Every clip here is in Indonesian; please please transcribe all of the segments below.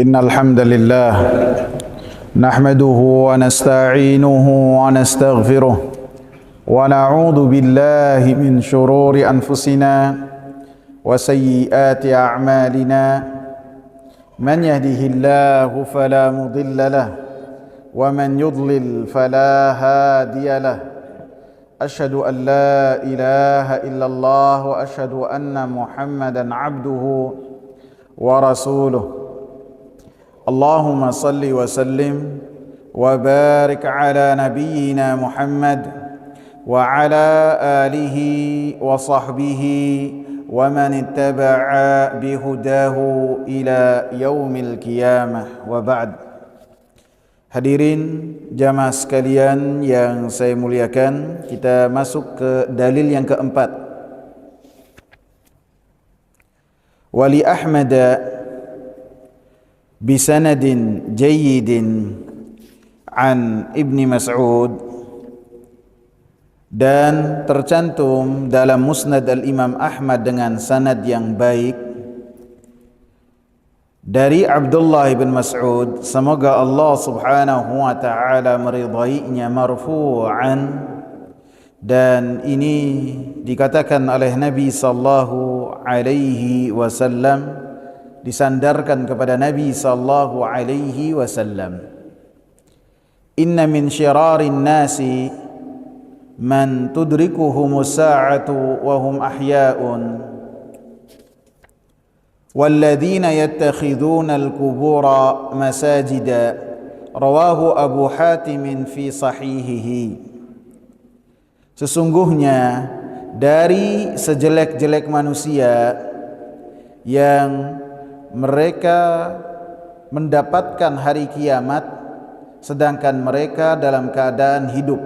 إن الحمد لله نحمده ونستعينه ونستغفره ونعوذ بالله من شرور أنفسنا وسيئات أعمالنا من يهده الله فلا مضل له ومن يضلل فلا هادي له أشهد أن لا إله إلا الله وأشهد أن محمدا عبده ورسوله اللهم صل وسلم وبارك على نبينا محمد وعلى آله وصحبه ومن اتبع بهداه إلى يوم القيامة وبعد. Hadirin jamaah sekalian yang saya muliakan, kita masuk ke dalil yang keempat. Wali Ahmad bisanadin jayyidin an Ibni Mas'ud, dan tercantum dalam Musnad al-Imam Ahmad dengan sanad yang baik dari Abdullah bin Mas'ud, semoga Allah subhanahu wa ta'ala meridainya, marfu'an, dan ini dikatakan oleh Nabi sallallahu alaihi wasallam, disandarkan kepada Nabi sallallahu alaihi wasallam, inna min syirarin nasi man tudrikuhumus sa'atu wa hum ahya'un walladzina yattakhidhuna al-qubura masajida, rawahu Abu Hatim fi sahihihi. Sesungguhnya dari sejelek-jelek manusia yang mereka mendapatkan hari kiamat sedangkan mereka dalam keadaan hidup,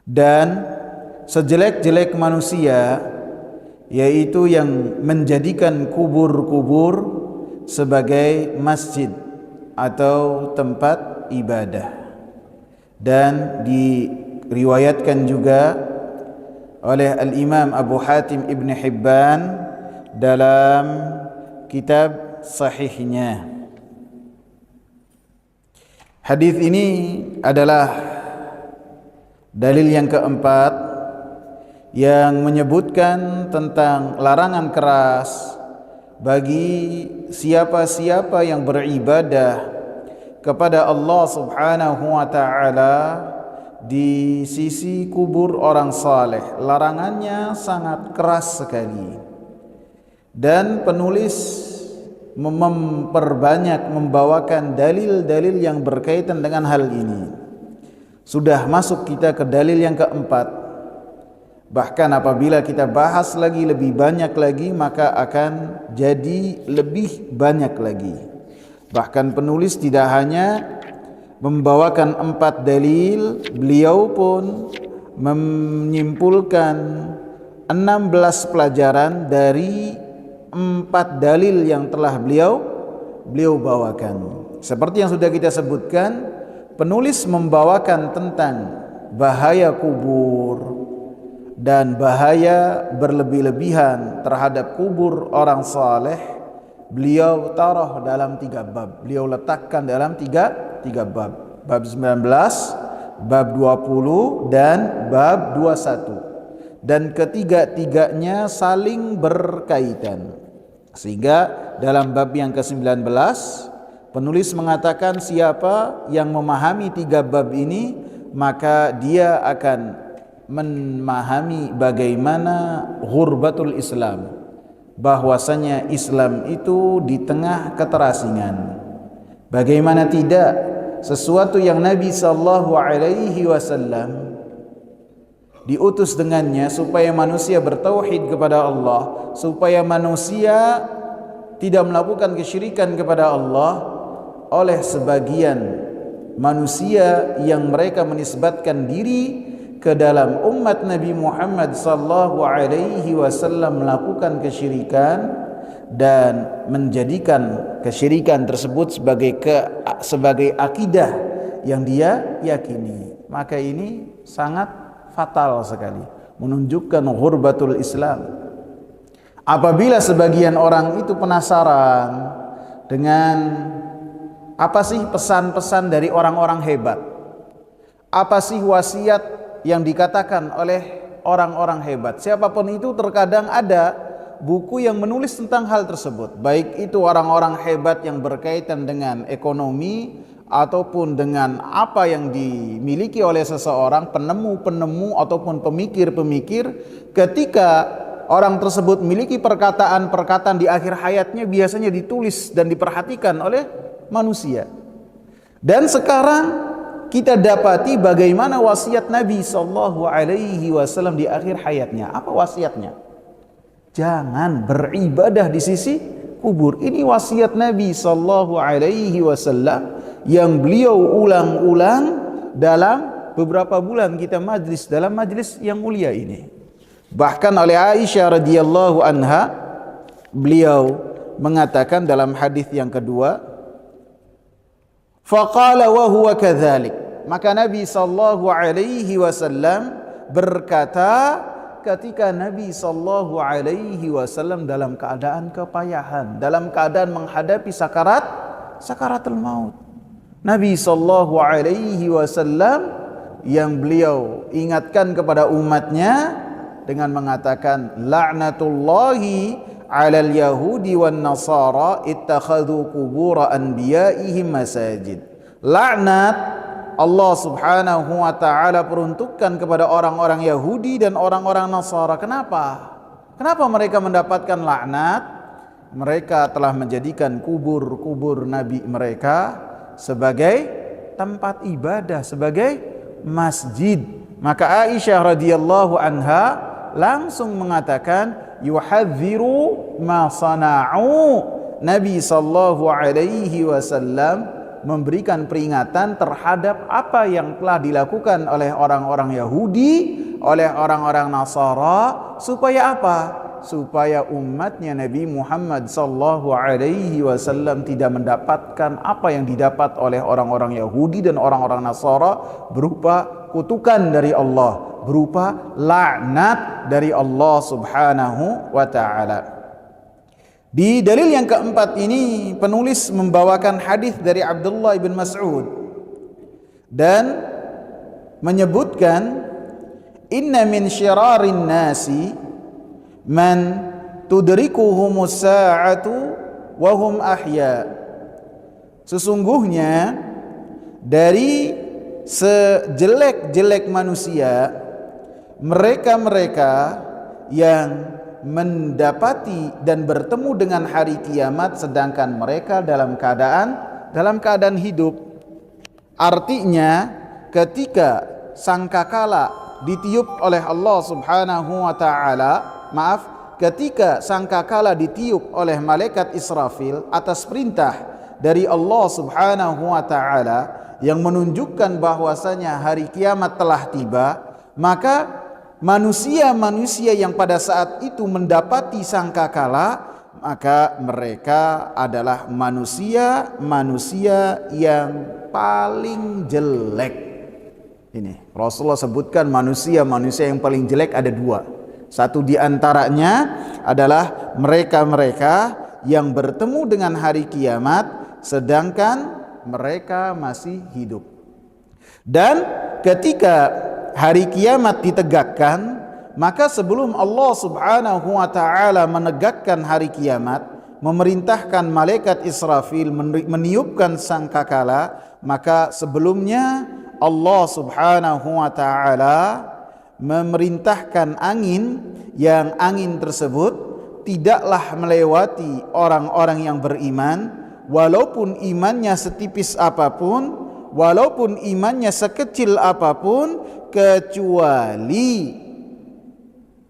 dan sejelek-jelek manusia yaitu yang menjadikan kubur-kubur sebagai masjid atau tempat ibadah. Dan diriwayatkan juga oleh Al-Imam Abu Hatim Ibn Hibban dalam kitab sahihnya. Hadis ini adalah dalil yang keempat yang menyebutkan tentang larangan keras bagi siapa-siapa yang beribadah kepada Allah subhanahu wa ta'ala di sisi kubur orang saleh. Larangannya sangat keras sekali, dan penulis memperbanyak membawakan dalil-dalil yang berkaitan dengan hal ini. Sudah masuk kita ke dalil yang keempat. Bahkan apabila kita bahas lagi lebih banyak lagi, maka akan jadi lebih banyak lagi. Bahkan penulis tidak hanya membawakan 4 dalil, beliau pun menyimpulkan 16 pelajaran dari 4 dalil yang telah beliau bawakan. Seperti yang sudah kita sebutkan, penulis membawakan tentang bahaya kubur dan bahaya berlebih-lebihan terhadap kubur orang saleh. Beliau taruh dalam 3 bab. Beliau letakkan dalam tiga bab. Bab 19, bab 20, dan bab 21. Dan ketiga-tiganya saling berkaitan. Sehingga dalam bab yang ke-19 penulis mengatakan siapa yang memahami 3 bab ini, maka dia akan memahami bagaimana ghurbatul Islam, bahwasanya Islam itu di tengah keterasingan. Bagaimana tidak, sesuatu yang Nabi sallallahu alaihi wasallam diutus dengannya supaya manusia bertauhid kepada Allah, supaya manusia tidak melakukan kesyirikan kepada Allah, oleh sebagian manusia yang mereka menisbatkan diri ke dalam umat Nabi Muhammad sallallahu alaihi wasallam melakukan kesyirikan dan menjadikan kesyirikan tersebut sebagai akidah yang dia yakini. Maka ini sangat fatal sekali, menunjukkan ghurbatul Islam. Apabila sebagian orang itu penasaran dengan apa sih pesan-pesan dari orang-orang hebat? Apa sih wasiat yang dikatakan oleh orang-orang hebat? Siapapun itu terkadang ada buku yang menulis tentang hal tersebut. Baik itu orang-orang hebat yang berkaitan dengan ekonomi ataupun dengan apa yang dimiliki oleh seseorang, penemu-penemu ataupun pemikir-pemikir. Ketika orang tersebut memiliki perkataan-perkataan di akhir hayatnya, biasanya ditulis dan diperhatikan oleh manusia. Dan sekarang kita dapati bagaimana wasiat Nabi SAW di akhir hayatnya. Apa wasiatnya? Jangan beribadah di sisi kubur. Ini wasiat Nabi SAW yang beliau ulang-ulang dalam beberapa bulan kita dalam majlis yang mulia ini. Bahkan oleh Aisyah radhiyallahu anha, beliau mengatakan dalam hadis yang kedua, faqala wa huwa kadzalik. Maka Nabi sallallahu alaihi wasallam berkata ketika Nabi sallallahu alaihi wasallam dalam keadaan kepayahan, dalam keadaan menghadapi sakaratul maut. Nabi sallallahu alaihi wasallam yang beliau ingatkan kepada umatnya dengan mengatakan la'natullahi 'alal yahudi wan nasara ittakhadhu qubur anbiya'ihim masajid. Laknat Allah Subhanahu wa taala peruntukkan kepada orang-orang Yahudi dan orang-orang Nasara. Kenapa? Kenapa mereka mendapatkan laknat? Mereka telah menjadikan kubur-kubur nabi mereka sebagai tempat ibadah, sebagai masjid. Maka Aisyah radhiyallahu anha langsung mengatakan yuhadziru ma sana'u. Nabi sallallahu alaihi wasallam memberikan peringatan terhadap apa yang telah dilakukan oleh orang-orang Yahudi, oleh orang-orang Nasara, supaya apa? Supaya umatnya Nabi Muhammad sallallahu alaihi wasallam tidak mendapatkan apa yang didapat oleh orang-orang Yahudi dan orang-orang Nasara, berupa kutukan dari Allah, berupa laknat dari Allah Subhanahu wa taala. Di dalil yang keempat ini penulis membawakan hadis dari Abdullah bin Mas'ud dan menyebutkan inna min syirarin nasi man tudrikuhumus sa'atu wa hum ahya. Sesungguhnya dari sejelek-jelek manusia mereka-mereka yang mendapati dan bertemu dengan hari kiamat sedangkan mereka dalam keadaan hidup. Artinya ketika sangkakala ditiup oleh Allah Subhanahu wa taala, ketika sangkakala ditiup oleh malaikat Israfil atas perintah dari Allah Subhanahu wa taala yang menunjukkan bahwasanya hari kiamat telah tiba, maka manusia-manusia yang pada saat itu mendapati sangkakala, maka mereka adalah manusia-manusia yang paling jelek. Ini Rasulullah sebutkan manusia-manusia yang paling jelek ada dua. Satu di antaranya adalah mereka-mereka yang bertemu dengan hari kiamat sedangkan mereka masih hidup. Dan ketika hari kiamat ditegakkan, maka sebelum Allah Subhanahu wa taala menegakkan hari kiamat, memerintahkan malaikat Israfil meniupkan sangkakala, maka sebelumnya Allah Subhanahu wa taala memerintahkan angin, yang angin tersebut tidaklah melewati orang-orang yang beriman, walaupun imannya setipis apapun, walaupun imannya sekecil apapun, kecuali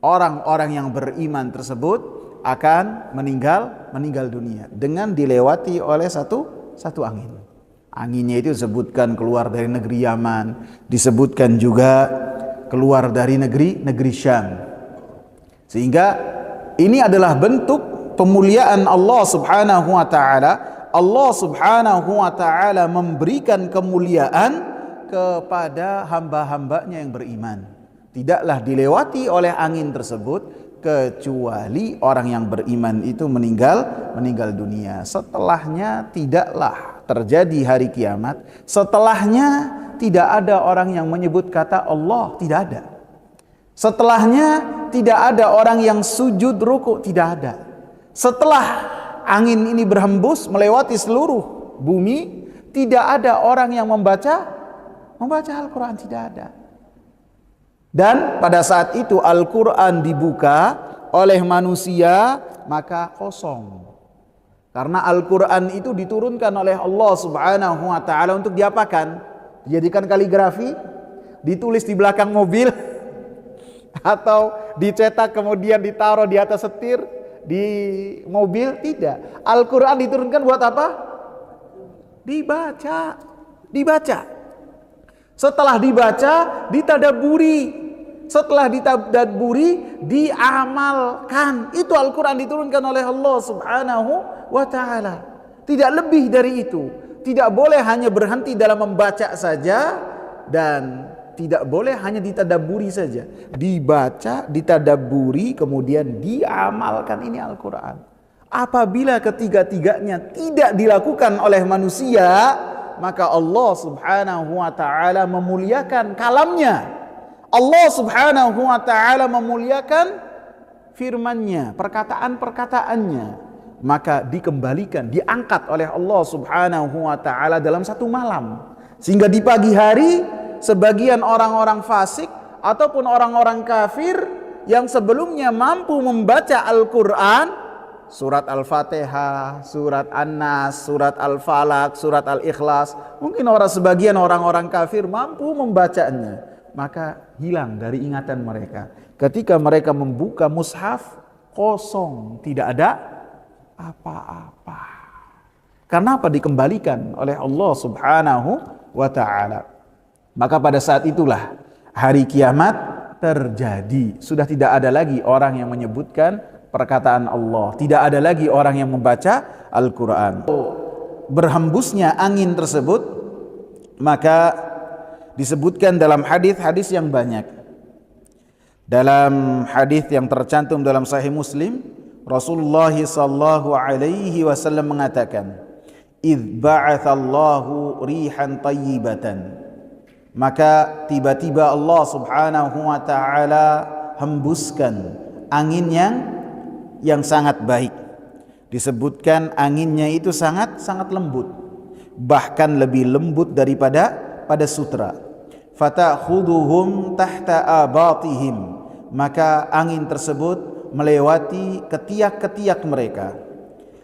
orang-orang yang beriman tersebut akan meninggal dunia dengan dilewati oleh satu angin. Anginnya itu disebutkan keluar dari negeri Yaman, disebutkan juga keluar dari negeri Syam. Sehingga ini adalah bentuk pemuliaan Allah Subhanahu wa taala. Allah Subhanahu wa taala memberikan kemuliaan kepada hamba-hambanya yang beriman. Tidaklah dilewati oleh angin tersebut kecuali orang yang beriman itu meninggal dunia. Setelahnya tidaklah terjadi hari kiamat. Setelahnya tidak ada orang yang menyebut kata Allah, tidak ada. Setelahnya tidak ada orang yang sujud ruku, tidak ada. Setelah angin ini berhembus melewati seluruh bumi, tidak ada orang yang membaca Al-Quran, tidak ada. Dan pada saat itu Al-Quran dibuka oleh manusia, maka kosong. Karena Al-Quran itu diturunkan oleh Allah Subhanahu wa ta'ala untuk diapakan? Dijadikan kaligrafi, ditulis di belakang mobil, atau dicetak kemudian ditaruh di atas setir di mobil. Tidak. Al-Quran diturunkan buat apa? Dibaca. Setelah dibaca, ditadaburi. Setelah ditadaburi, diamalkan. Itu Al-Quran diturunkan oleh Allah Subhanahu wa ta'ala. Tidak lebih dari itu. Tidak boleh hanya berhenti dalam membaca saja, dan tidak boleh hanya ditadaburi saja. Dibaca, ditadaburi, kemudian diamalkan. Ini Al-Quran. Apabila ketiga-tiganya tidak dilakukan oleh manusia, maka Allah Subhanahu wa ta'ala memuliakan kalamnya. Allah Subhanahu wa ta'ala memuliakan firman-Nya, perkataan-perkataannya. Maka dikembalikan, diangkat oleh Allah Subhanahu wa ta'ala dalam satu malam. Sehingga di pagi hari sebagian orang-orang fasik ataupun orang-orang kafir yang sebelumnya mampu membaca Al-Quran, surat Al-Fatihah, surat An-Nas, surat Al-Falaq, surat Al-Ikhlas, mungkin sebagian orang-orang kafir mampu membacanya, maka hilang dari ingatan mereka. Ketika mereka membuka mushaf, kosong, tidak ada apa-apa. Karena apa? Dikembalikan oleh Allah Subhanahu wa ta'ala. Maka pada saat itulah hari kiamat terjadi. Sudah tidak ada lagi orang yang menyebutkan perkataan Allah. Tidak ada lagi orang yang membaca Al-Quran. Berhembusnya angin tersebut, maka disebutkan dalam hadis-hadis yang banyak. Dalam hadis yang tercantum dalam Sahih Muslim, Rasulullah sallallahu alaihi wasallam mengatakan, "Idz ba'atsallahu rihan thayyibatan." Maka tiba-tiba Allah Subhanahu wa ta'ala hembuskan angin yang sangat baik. Disebutkan anginnya itu sangat lembut, bahkan lebih lembut daripada sutra. Fatakhuduhum tahta abatihim, maka angin tersebut melewati ketiak-ketiak mereka.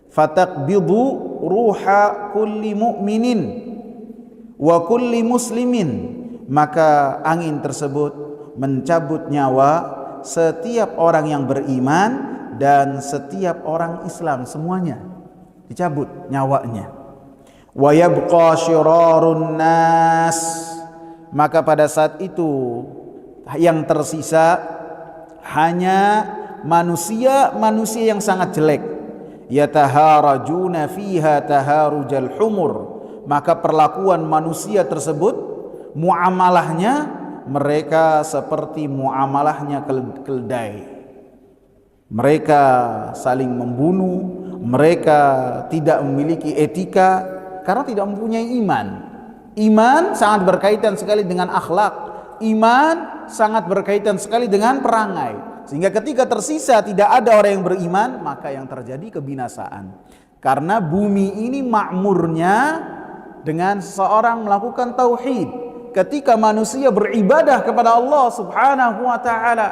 Fatakbidu ruha kulli mu'minin wa kulli muslimin, maka angin tersebut mencabut nyawa setiap orang yang beriman dan setiap orang Islam, semuanya dicabut nyawanya. Wa yabqa syirarun nas, maka pada saat itu yang tersisa hanya manusia yang sangat jelek. Yataharajuna fiha taharujal humur, maka perlakuan manusia tersebut, muamalahnya mereka seperti muamalahnya keledai. Mereka saling membunuh, mereka tidak memiliki etika karena tidak mempunyai iman. Iman sangat berkaitan sekali dengan akhlak. Iman sangat berkaitan sekali dengan perangai. Sehingga ketika tersisa tidak ada orang yang beriman, maka yang terjadi kebinasaan. Karena bumi ini makmurnya dengan seorang melakukan tauhid. Ketika manusia beribadah kepada Allah Subhanahu wa ta'ala,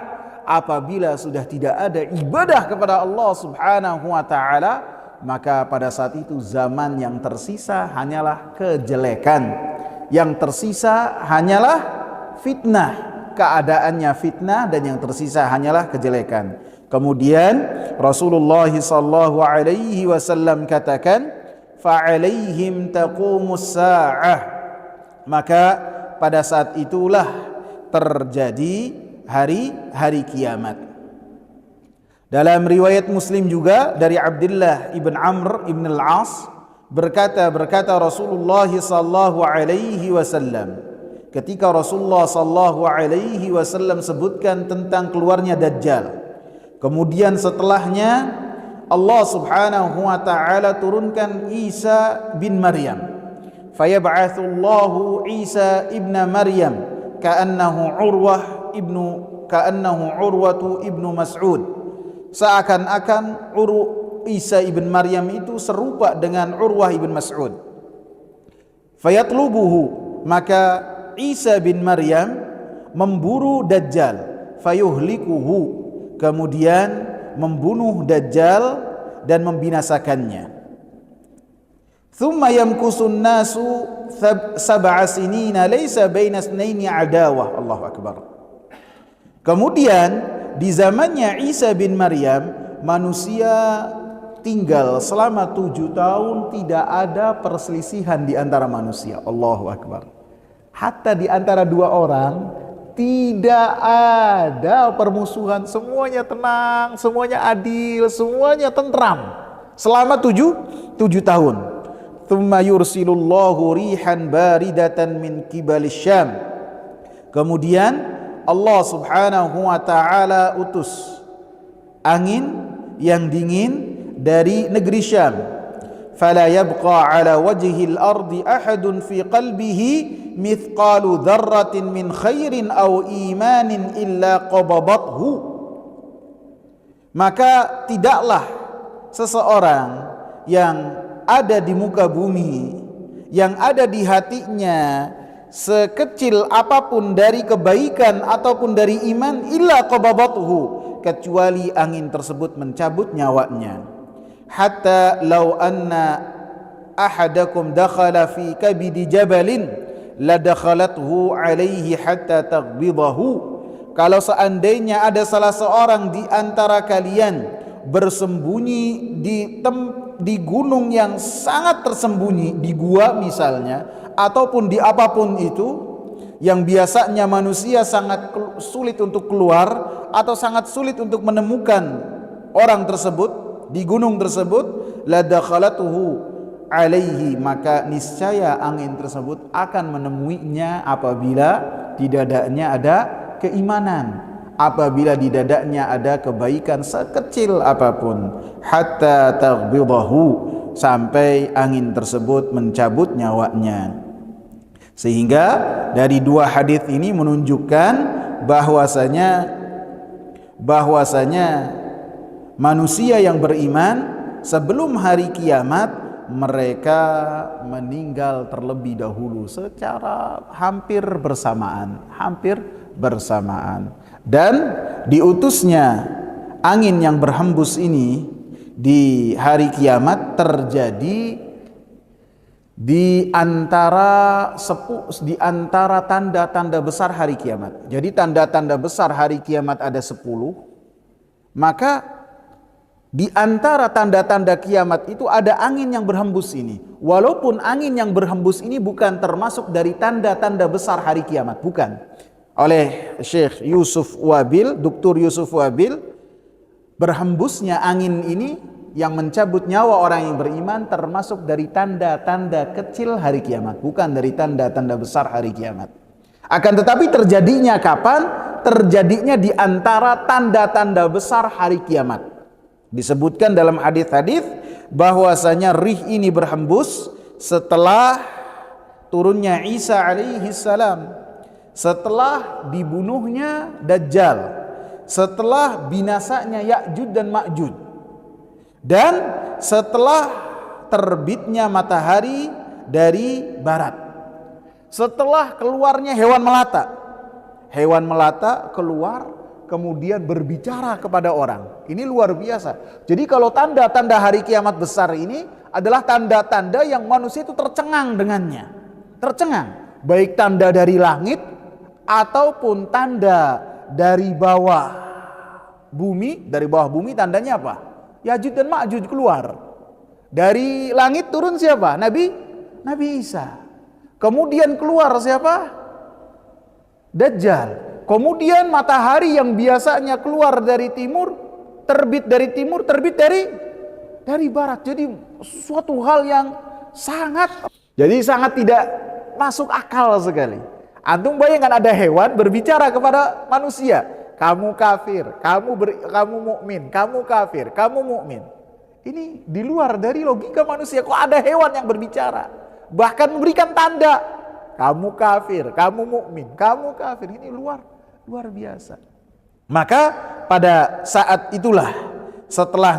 apabila sudah tidak ada ibadah kepada Allah Subhanahu wa ta'ala, maka pada saat itu zaman yang tersisa hanyalah kejelekan. Yang tersisa hanyalah fitnah, keadaannya fitnah, dan yang tersisa hanyalah kejelekan. Kemudian Rasulullah sallallahu alaihi wasallam katakan, fa'alaihim taqumus sa'ah, maka pada saat itulah terjadi hari kiamat. Dalam riwayat Muslim juga dari Abdullah ibn Amr ibn al-As berkata Rasulullah sallallahu alaihi wasallam, ketika Rasulullah sallallahu alaihi wasallam sebutkan tentang keluarnya Dajjal, Kemudian setelahnya Allah Subhanahu wa taala turunkan Isa bin Maryam. Fayab'atsullahu Isa ibn Maryam ka'annahu Urwatu ibnu Mas'ud. Seakan-akan Isa ibn Maryam itu serupa dengan Urwah ibn Mas'ud. Fayatlubuhu, maka Isa bin Maryam memburu Dajjal, fayuhlikuhu, kemudian membunuh Dajjal dan membinasakannya. Thumma yamkusun nasu sab'a sinina laysa baina itsnaini adawah. Allahu akbar. Kemudian di zamannya Isa bin Maryam, manusia tinggal selama 7 tahun, tidak ada perselisihan di antara manusia. Allahu akbar. Hatta di antara 2 orang tidak ada permusuhan, semuanya tenang, semuanya adil, semuanya tentram selama 7 tahun. Tsumma yursilullahu rihan baridatan min qibalis Syam. Kemudian Allah Subhanahu wa taala utus angin yang dingin dari negeri Syam. Fala yabqa ala wajhil ardi ahadun fi qalbihi mithqalu dzarratin min khairin aw imanin illa qababathu. Maka tidaklah seseorang yang ada di muka bumi, yang ada di hatinya sekecil apapun dari kebaikan ataupun dari iman, illa qababathu, kecuali angin tersebut mencabut nyawanya. Hatta law anna ahadakum dakhala fi kabidi jabalin la dakhalathu alaihi hatta taghbidahu. Kalau seandainya ada salah seorang di antara kalian bersembunyi di gunung yang sangat tersembunyi, di gua misalnya, ataupun di apapun itu yang biasanya manusia sangat sulit untuk keluar atau sangat sulit untuk menemukan orang tersebut di gunung tersebut, la dakhalatuhu alaihi, maka niscaya angin tersebut akan menemuinya apabila di dadanya ada keimanan, apabila di dadanya ada kebaikan sekecil apapun, hatta taghbidahu, sampai angin tersebut mencabut nyawanya. Sehingga dari 2 hadis ini menunjukkan bahwasanya manusia yang beriman sebelum hari kiamat mereka meninggal terlebih dahulu secara hampir bersamaan, dan diutusnya angin yang berhembus ini di hari kiamat terjadi di antara tanda-tanda besar hari kiamat. Jadi tanda-tanda besar hari kiamat ada 10, maka di antara tanda-tanda kiamat itu ada angin yang berhembus ini. Walaupun angin yang berhembus ini bukan termasuk dari tanda-tanda besar hari kiamat, bukan. Oleh Syekh Yusuf Wabil, Dr. Yusuf Wabil, berhembusnya angin ini yang mencabut nyawa orang yang beriman termasuk dari tanda-tanda kecil hari kiamat, bukan dari tanda-tanda besar hari kiamat. Akan tetapi terjadinya kapan? Terjadinya di antara tanda-tanda besar hari kiamat. Disebutkan dalam hadis-hadis bahwasanya rih ini berhembus setelah turunnya Isa alaihi salam, setelah dibunuhnya Dajjal, setelah binasanya Ya'juj dan Ma'juj, dan setelah terbitnya matahari dari barat, setelah keluarnya hewan melata. Hewan melata keluar kemudian berbicara kepada orang. Ini luar biasa. Jadi kalau tanda-tanda hari kiamat besar ini adalah tanda-tanda yang manusia itu tercengang dengannya. Tercengang. Baik tanda dari langit ataupun tanda dari bawah bumi. Dari bawah bumi tandanya apa? Ya'juj dan Ma'juj keluar. Dari langit turun siapa? Nabi Isa. Kemudian keluar siapa? Dajjal. Kemudian matahari yang biasanya keluar dari timur, terbit dari timur, terbit dari barat. Jadi suatu hal yang sangat tidak masuk akal sekali. Antum bayangkan ada hewan berbicara kepada manusia. kamu kafir, kamu mukmin, kamu kafir, kamu mukmin. Ini di luar dari logika manusia. Kok ada hewan yang berbicara, bahkan memberikan tanda, kamu kafir, kamu mukmin, kamu kafir. Ini luar biasa. Maka pada saat itulah, setelah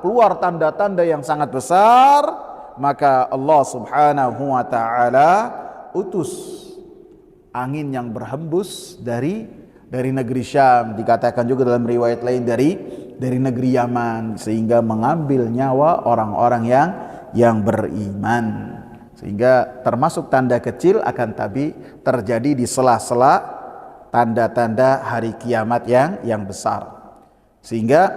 keluar tanda-tanda yang sangat besar, maka Allah Subhanahu wa taala utus angin yang berhembus dari negeri Syam, dikatakan juga dalam riwayat lain dari negeri Yaman, sehingga mengambil nyawa orang-orang yang beriman. Sehingga termasuk tanda kecil akan tapi terjadi di sela-sela tanda-tanda hari kiamat yang besar. Sehingga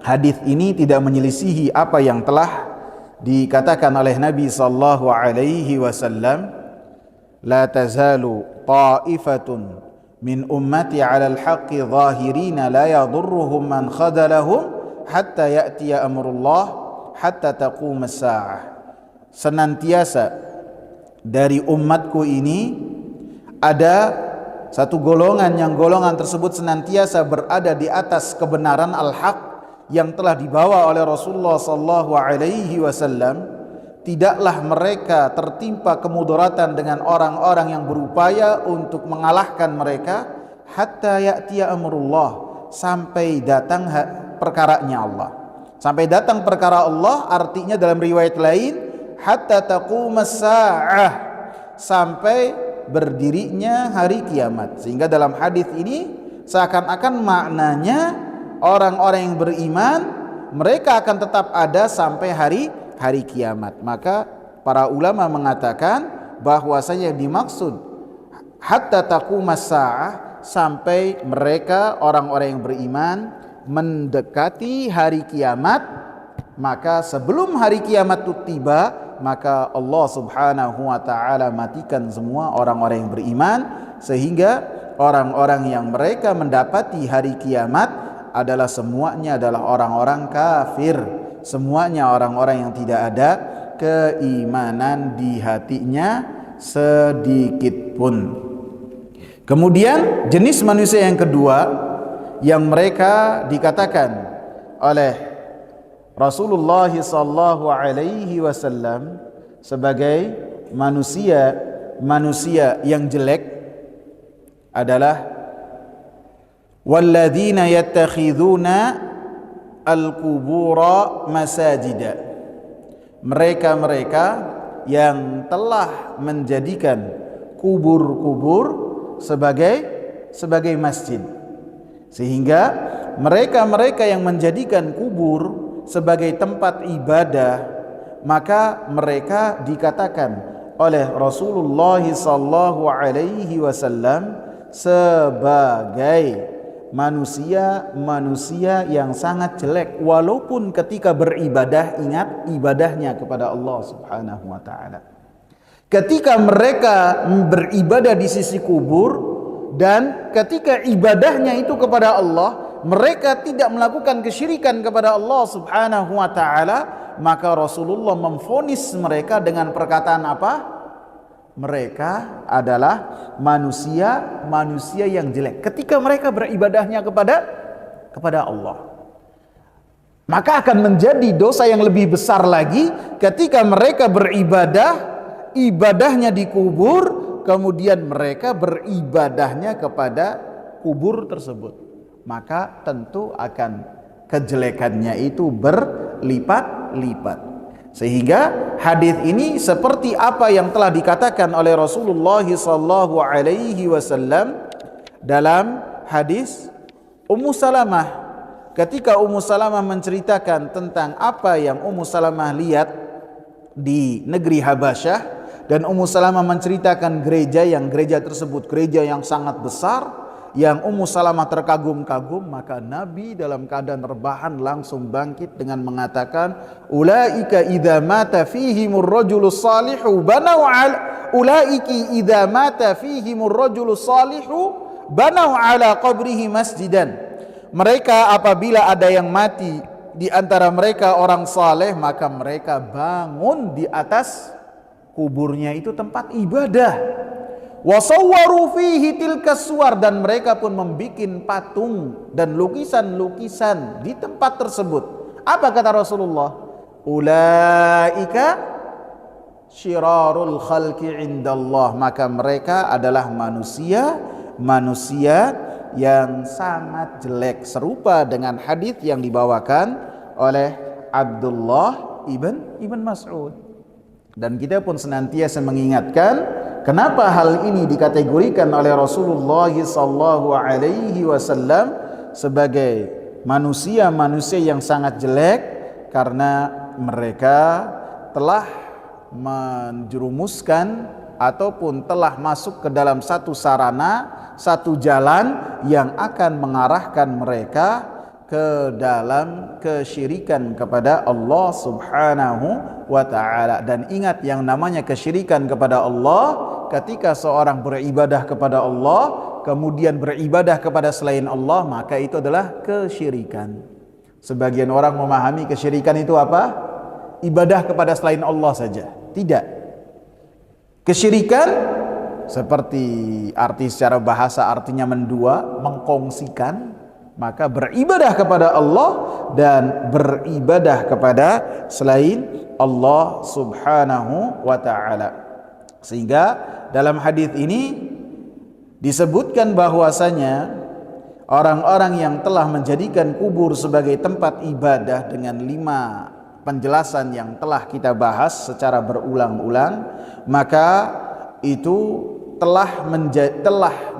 hadis ini tidak menyelisihi apa yang telah dikatakan oleh Nabi sallallahu alaihi wasallam, la tazalu ta'ifatun min ummati 'ala al-haqqi zahirina la yadurruhum man khadalahum hatta ya'tiya amrullah hatta taqum as-sa'ah. Senantiasa dari umatku ini ada satu golongan, yang golongan tersebut senantiasa berada di atas kebenaran al-haq yang telah dibawa oleh Rasulullah sallallahu alaihi wasallam. Tidaklah mereka tertimpa kemudaratan dengan orang-orang yang berupaya untuk mengalahkan mereka, hatta ya'tiya amrullah, sampai datang perkaranya Allah. Sampai datang perkara Allah, artinya dalam riwayat lain hatta taqumas sa'ah, sampai berdirinya hari kiamat. Sehingga dalam hadis ini seakan-akan maknanya orang-orang yang beriman mereka akan tetap ada sampai hari kiamat. Maka para ulama mengatakan bahwasanya dimaksud hatta taqumas sa'ah, sampai mereka orang-orang yang beriman mendekati hari kiamat. Maka sebelum hari kiamat itu tiba, maka Allah Subhanahu wa taala matikan semua orang-orang yang beriman, sehingga orang-orang yang mereka mendapati hari kiamat adalah semuanya adalah orang-orang kafir, semuanya orang-orang yang tidak ada keimanan di hatinya sedikit pun. Kemudian jenis manusia yang kedua yang mereka dikatakan oleh Rasulullah sallallahu alaihi wasallam sebagai manusia yang jelek adalah walladzina yattakhiduna al-qubura masajida. Mereka yang telah menjadikan kubur-kubur sebagai masjid. Sehingga mereka yang menjadikan kubur sebagai tempat ibadah, maka mereka dikatakan oleh Rasulullah sallallahu alaihi wasallam sebagai manusia yang sangat jelek, walaupun ketika beribadah ingat ibadahnya kepada Allah Subhanahu wa taala. Ketika mereka beribadah di sisi kubur dan ketika ibadahnya itu kepada Allah, mereka tidak melakukan kesyirikan kepada Allah Subhanahu wa taala, maka Rasulullah memvonis mereka dengan perkataan apa? Mereka adalah manusia yang jelek ketika mereka beribadahnya kepada Allah. Maka akan menjadi dosa yang lebih besar lagi ketika mereka ibadahnya dikubur, kemudian mereka beribadahnya kepada kubur tersebut. Maka tentu akan kejelekannya itu berlipat-lipat. Sehingga hadis ini seperti apa yang telah dikatakan oleh Rasulullah sallallahu alaihi wasallam dalam hadis Ummu Salamah, ketika Ummu Salamah menceritakan tentang apa yang Ummu Salamah lihat di negeri Habasyah, dan Ummu Salamah menceritakan gereja tersebut gereja yang sangat besar, yang Ummu Salamah terkagum-kagum. Maka Nabi dalam keadaan rebahan langsung bangkit dengan mengatakan, ulaika idza mata fihimur rajulus salihu banau ala qabrihi masjidan. Mereka apabila ada yang mati di antara mereka orang saleh, maka mereka bangun di atas kuburnya itu tempat ibadah. Wasawwaru fihi tilkas suwar, dan mereka pun membuat patung dan lukisan-lukisan di tempat tersebut. Apa kata Rasulullah? Ulaika syirarul khalqi indallah, maka mereka adalah manusia yang sangat jelek, serupa dengan hadis yang dibawakan oleh Abdullah ibn Mas'ud. Dan kita pun senantiasa mengingatkan, kenapa hal ini dikategorikan oleh Rasulullah SAW sebagai manusia yang sangat jelek, karena mereka telah menjerumuskan ataupun telah masuk ke dalam satu sarana, satu jalan yang akan mengarahkan mereka ke dalam kesyirikan kepada Allah Subhanahu wa ta'ala. Dan ingat, yang namanya kesyirikan kepada Allah, ketika seorang beribadah kepada Allah kemudian beribadah kepada selain Allah, maka itu adalah kesyirikan. Sebagian orang memahami kesyirikan itu apa? Ibadah kepada selain Allah saja. Tidak. Kesyirikan seperti arti secara bahasa artinya mendua, mengkongsikan. Maka beribadah kepada Allah dan beribadah kepada selain Allah Subhanahu wa ta'ala. Sehingga dalam hadis ini disebutkan bahwasanya orang-orang yang telah menjadikan kubur sebagai tempat ibadah dengan 5 penjelasan yang telah kita bahas secara berulang-ulang, maka itu telah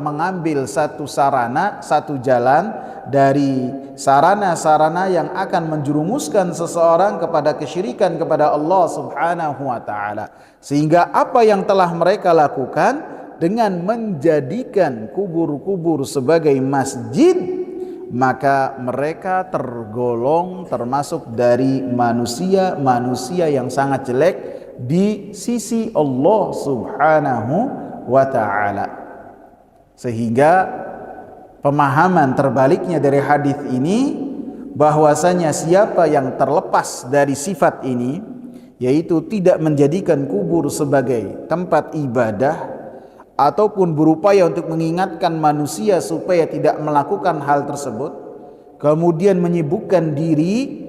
mengambil satu sarana, satu jalan dari sarana-sarana yang akan menjerumuskan seseorang kepada kesyirikan kepada Allah Subhanahu wa ta'ala. Sehingga apa yang telah mereka lakukan dengan menjadikan kubur-kubur sebagai masjid, maka mereka tergolong termasuk dari manusia yang sangat jelek di sisi Allah Subhanahu wa ta'ala. Sehingga pemahaman terbaliknya dari hadis ini, bahwasanya siapa yang terlepas dari sifat ini, yaitu tidak menjadikan kubur sebagai tempat ibadah ataupun berupaya untuk mengingatkan manusia supaya tidak melakukan hal tersebut, kemudian menyibukkan diri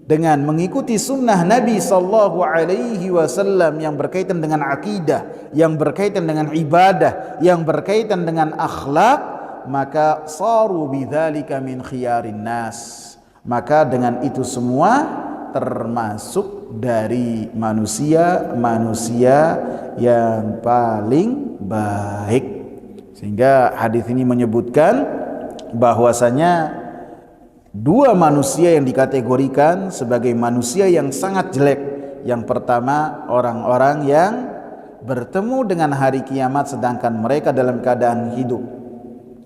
dengan mengikuti sunnah Nabi sallallahu alaihi wasallam yang berkaitan dengan akidah, yang berkaitan dengan ibadah, yang berkaitan dengan akhlak, maka saru bidzalika min khiyarin nas. Maka dengan itu semua termasuk dari manusia yang paling baik. Sehingga hadis ini menyebutkan bahwasanya 2 manusia yang dikategorikan sebagai manusia yang sangat jelek. Yang pertama, orang-orang yang bertemu dengan hari kiamat sedangkan mereka dalam keadaan hidup.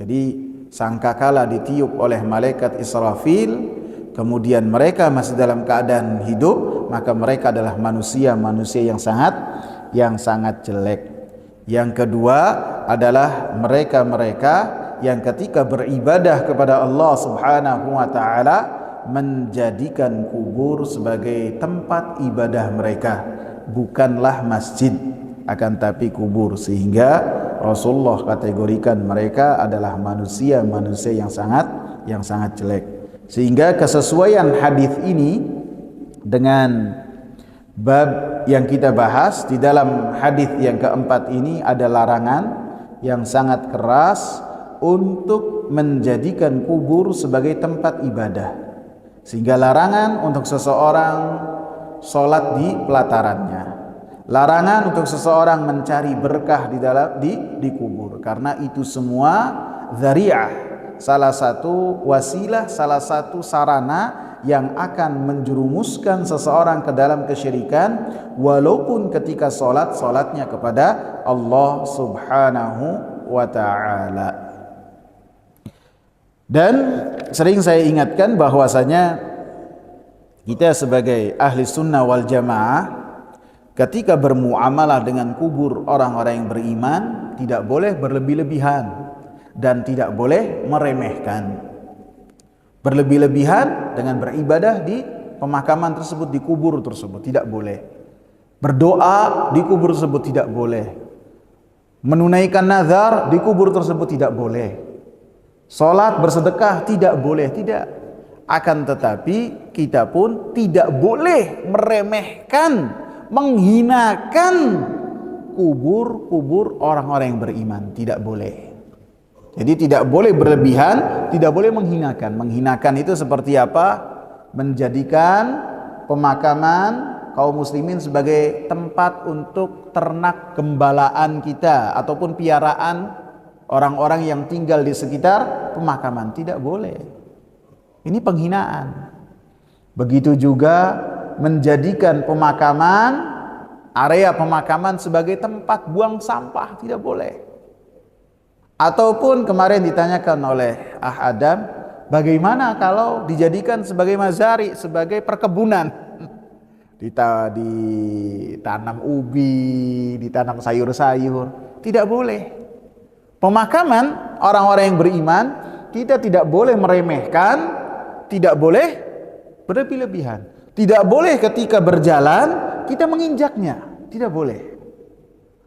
Jadi sangkakala ditiup oleh malaikat Israfil, kemudian mereka masih dalam keadaan hidup, maka mereka adalah manusia yang sangat jelek. Yang kedua adalah mereka yang ketika beribadah kepada Allah Subhanahu wa ta'ala menjadikan kubur sebagai tempat ibadah mereka, bukanlah masjid akan tapi kubur. Sehingga Rasulullah kategorikan mereka adalah manusia yang sangat jelek. Sehingga kesesuaian hadis ini dengan bab yang kita bahas, di dalam hadis yang keempat ini ada larangan yang sangat keras untuk menjadikan kubur sebagai tempat ibadah. Sehingga larangan untuk seseorang sholat di pelatarannya, larangan untuk seseorang mencari berkah di kubur, karena itu semua dzari'ah, salah satu wasilah, salah satu sarana yang akan menjerumuskan seseorang ke dalam kesyirikan, walaupun ketika sholatnya kepada Allah Subhanahu wa ta'ala. Dan sering saya ingatkan bahwasanya kita sebagai ahli sunnah wal jamaah, ketika bermuamalah dengan kubur orang-orang yang beriman, tidak boleh berlebih-lebihan dan tidak boleh meremehkan. Berlebih-lebihan dengan beribadah di pemakaman tersebut, di kubur tersebut, tidak boleh. Berdoa di kubur tersebut tidak boleh. Menunaikan nazar di kubur tersebut tidak boleh. Salat bersedekah tidak boleh, tidak. Akan tetapi kita pun tidak boleh meremehkan, menghinakan kubur-kubur orang-orang yang beriman, tidak boleh. Jadi tidak boleh berlebihan, tidak boleh menghinakan. Menghinakan itu seperti apa? Menjadikan pemakaman kaum muslimin sebagai tempat untuk ternak gembalaan kita ataupun piaraan orang-orang yang tinggal di sekitar pemakaman. Tidak boleh. Ini penghinaan. Begitu juga menjadikan pemakaman, area pemakaman sebagai tempat buang sampah. Tidak boleh. Ataupun kemarin ditanyakan oleh Adam, bagaimana kalau dijadikan sebagai mazari, sebagai perkebunan? Ditanam ubi, ditanam sayur-sayur, tidak boleh. Pemakaman orang-orang yang beriman kita tidak boleh meremehkan, tidak boleh berlebih-lebihan, tidak boleh ketika berjalan kita menginjaknya, tidak boleh.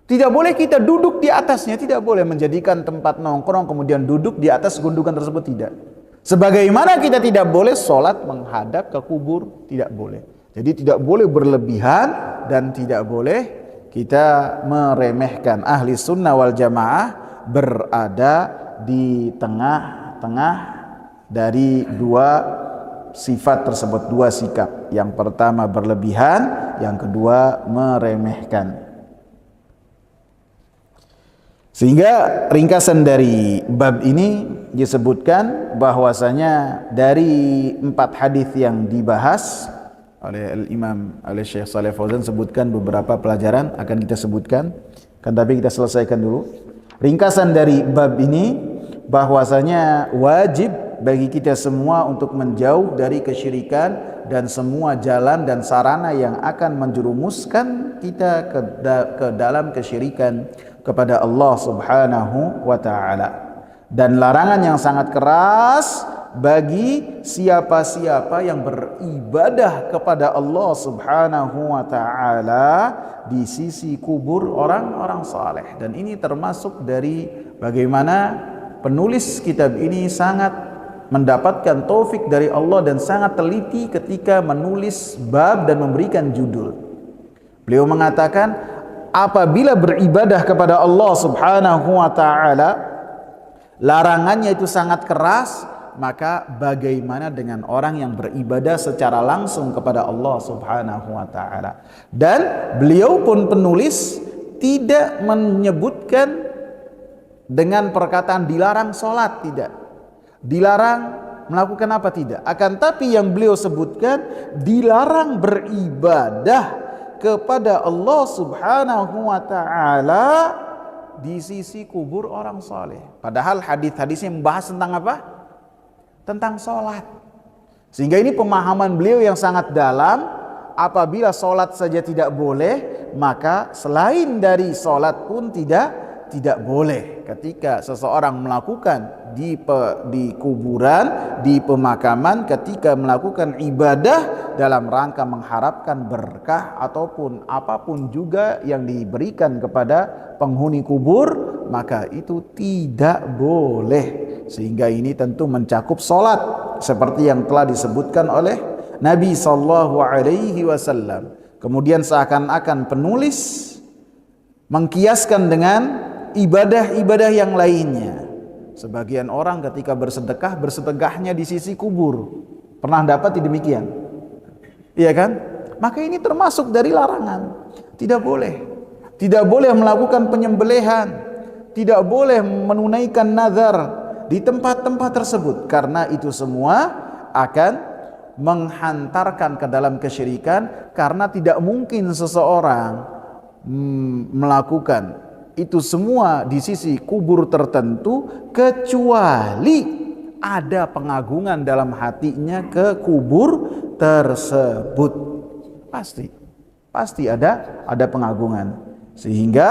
Tidak boleh kita duduk di atasnya, tidak boleh menjadikan tempat nongkrong kemudian duduk di atas gundukan tersebut, tidak. Sebagaimana kita tidak boleh sholat menghadap ke kubur, tidak boleh. Jadi tidak boleh berlebihan dan tidak boleh kita meremehkan. Ahli sunnah wal jamaah berada di tengah-tengah dari dua sifat tersebut, dua sikap. Yang pertama berlebihan, yang kedua meremehkan. Sehingga ringkasan dari bab ini disebutkan bahwasanya dari 4 hadis yang dibahas oleh Imam Syekh Shalih Fauzan, sebutkan beberapa pelajaran akan kita sebutkan, tapi kita selesaikan dulu. Ringkasan dari bab ini bahwasanya wajib bagi kita semua untuk menjauh dari kesyirikan dan semua jalan dan sarana yang akan menjerumuskan kita ke dalam kesyirikan kepada Allah Subhanahu wa taala. Dan larangan yang sangat keras bagi siapa-siapa yang beribadah kepada Allah Subhanahu wa taala di sisi kubur orang-orang saleh. Dan ini termasuk dari bagaimana penulis kitab ini sangat mendapatkan taufik dari Allah dan sangat teliti ketika menulis bab dan memberikan judul. Beliau mengatakan, apabila beribadah kepada Allah Subhanahu wa taala larangannya itu sangat keras, maka bagaimana dengan orang yang beribadah secara langsung kepada Allah Subhanahu wa taala. Dan beliau pun penulis tidak menyebutkan dengan perkataan dilarang sholat, tidak. Dilarang melakukan apa, tidak. Akan tapi yang beliau sebutkan dilarang beribadah kepada Allah Subhanahu wa taala di sisi kubur orang saleh. Padahal hadis-hadisnya membahas tentang apa? Tentang sholat. Sehingga ini pemahaman beliau yang sangat dalam. Apabila sholat saja tidak boleh, maka selain dari sholat pun tidak boleh. Ketika seseorang melakukan di kuburan, di pemakaman, ketika melakukan ibadah dalam rangka mengharapkan berkah ataupun apapun juga yang diberikan kepada penghuni kubur, maka itu tidak boleh. Sehingga ini tentu mencakup sholat seperti yang telah disebutkan oleh Nabi sallallahu alaihi wasallam. Kemudian seakan-akan penulis mengkiaskan dengan ibadah-ibadah yang lainnya. Sebagian orang ketika bersedekah, bersedekahnya di sisi kubur. Pernah dapat demikian? Iya kan? Maka ini termasuk dari larangan. Tidak boleh. Tidak boleh melakukan penyembelihan. Tidak boleh menunaikan nazar di tempat-tempat tersebut, karena itu semua akan menghantarkan ke dalam kesyirikan, karena tidak mungkin seseorang melakukan itu semua di sisi kubur tertentu kecuali ada pengagungan dalam hatinya ke kubur tersebut. Pasti ada pengagungan, sehingga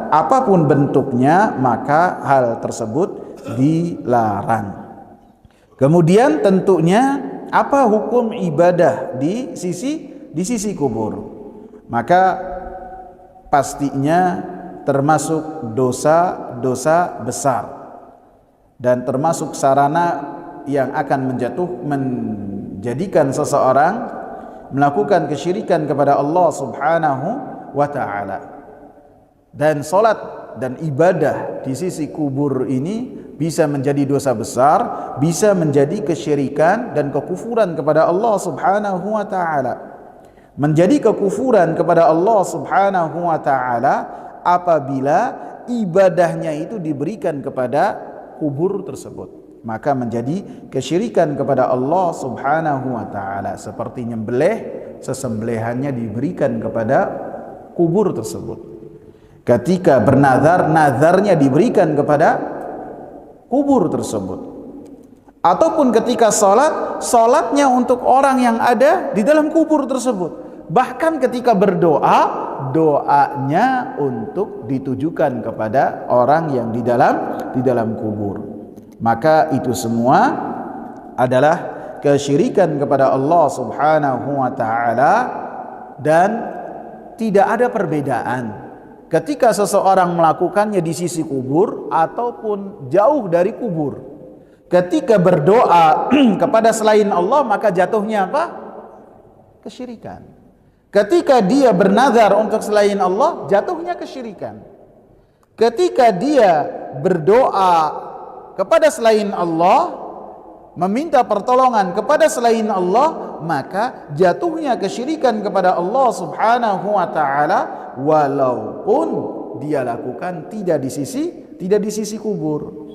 apapun bentuknya maka hal tersebut dilarang. Kemudian tentunya apa hukum ibadah di sisi kubur? Maka pastinya termasuk dosa-dosa besar dan termasuk sarana yang akan menjadikan seseorang melakukan kesyirikan kepada Allah Subhanahu wa ta'ala. Dan salat dan ibadah di sisi kubur ini bisa menjadi dosa besar, bisa menjadi kesyirikan dan kekufuran kepada Allah Subhanahu wa ta'ala. Menjadi kekufuran kepada Allah Subhanahu wa ta'ala apabila ibadahnya itu diberikan kepada kubur tersebut, maka menjadi kesyirikan kepada Allah Subhanahu wa ta'ala, seperti nyembelih, sesembelihannya diberikan kepada kubur tersebut. Ketika bernazar, nazarnya diberikan kepada kubur tersebut. Ataupun ketika salat, salatnya untuk orang yang ada di dalam kubur tersebut. Bahkan ketika berdoa, doanya untuk ditujukan kepada orang yang di dalam kubur. Maka itu semua adalah kesyirikan kepada Allah Subhanahu wa ta'ala, dan tidak ada perbedaan ketika seseorang melakukannya di sisi kubur ataupun jauh dari kubur. Ketika berdoa kepada selain Allah, maka jatuhnya apa? Kesyirikan. Ketika dia bernazar untuk selain Allah, jatuhnya kesyirikan. Ketika dia berdoa kepada selain Allah, meminta pertolongan kepada selain Allah, maka jatuhnya kesyirikan kepada Allah Subhanahu wa ta'ala, walaupun dia lakukan tidak di sisi kubur.